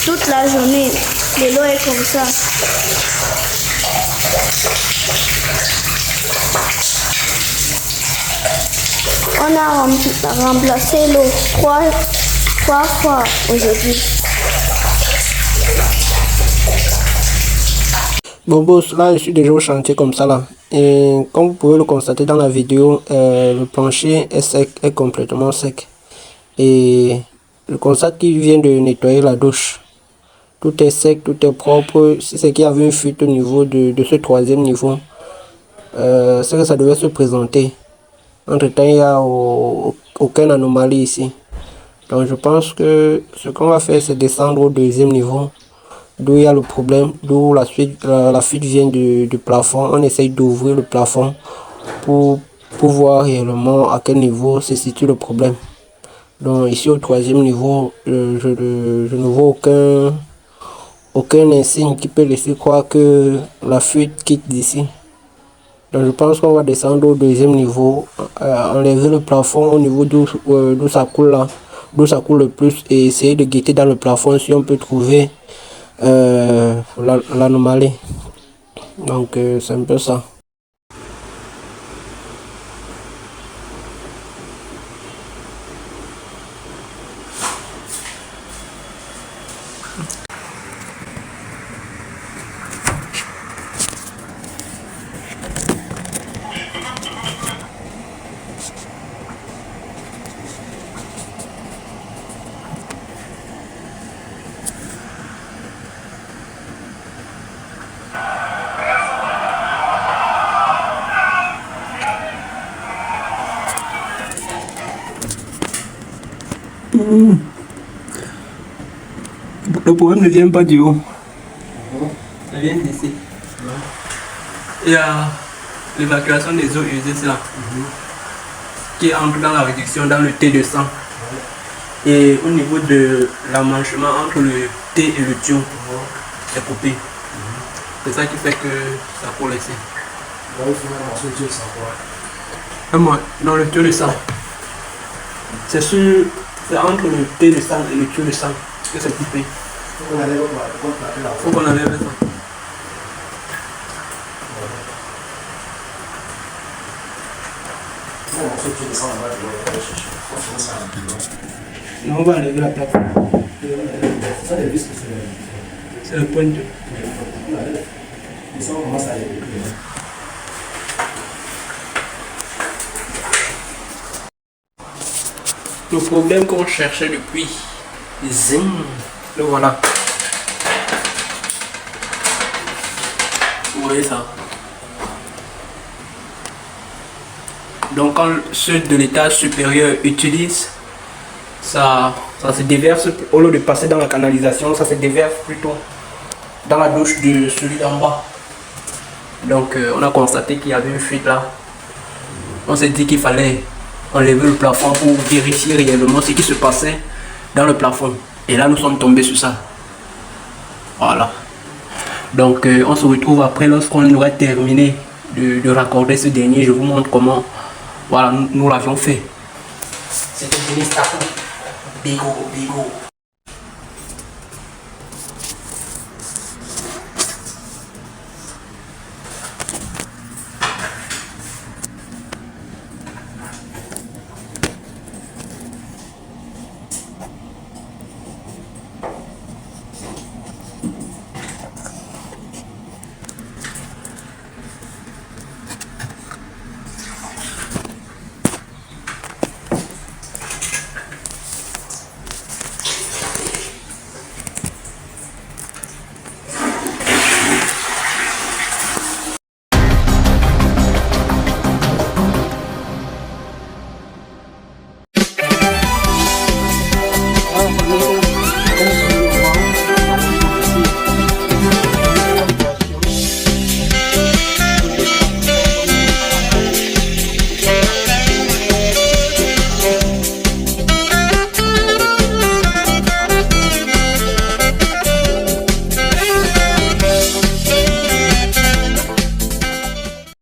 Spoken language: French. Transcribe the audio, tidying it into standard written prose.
Toute la journée, de l'eau est comme ça. On a remplacé l'eau trois fois aujourd'hui. Bon boss, là je suis déjà au chantier comme ça là. Et comme vous pouvez le constater dans la vidéo, le plancher est sec, est complètement sec. Et je constate qu'il vient de nettoyer la douche. Tout est sec, tout est propre. C'est qu'il y avait une fuite au niveau de ce troisième niveau. C'est que ça devait se présenter. Entre temps, il n'y a aucune anomalie ici. Donc je pense que ce qu'on va faire, c'est descendre au deuxième niveau, d'où il y a le problème, d'où la fuite vient du plafond. On essaye d'ouvrir le plafond pour voir réellement à quel niveau se situe le problème. Donc ici au troisième niveau, je ne vois aucun insigne qui peut laisser croire que la fuite quitte d'ici. Donc je pense qu'on va descendre au deuxième niveau, enlever le plafond au niveau d'où ça coule là, d'où ça coule le plus, et essayer de guetter dans le plafond si on peut trouver l'anomalie. Donc c'est un peu ça. Le problème ne vient pas du haut. Ça vient d'ici. Il y a l'évacuation des eaux usées là, qui entre dans la réduction dans le T de sang. Et au niveau de l'emmanchement entre le T et le tuyau, c'est coupé. C'est ça qui fait que ça coule ici. Dans le tuyau de sang. C'est entre le T de sang et le tuyau de sang que c'est coupé. Faut qu'on enlève ça. On va enlever la plaque. C'est le point de... Le problème qu'on cherchait depuis, zing, le voilà. Vous voyez ça? Donc quand ceux de l'étage supérieur utilisent, ça se déverse, au lieu de passer dans la canalisation, ça se déverse plutôt dans la douche de celui d'en bas. Donc on a constaté qu'il y avait une fuite là. On s'est dit qu'il fallait enlever le plafond pour vérifier réellement ce qui se passait dans le plafond. Et là nous sommes tombés sur ça. Voilà. Donc on se retrouve après lorsqu'on aura terminé de raccorder ce dernier. Je vous montre comment voilà, nous l'avions fait. C'était Denis Taku. Bigo.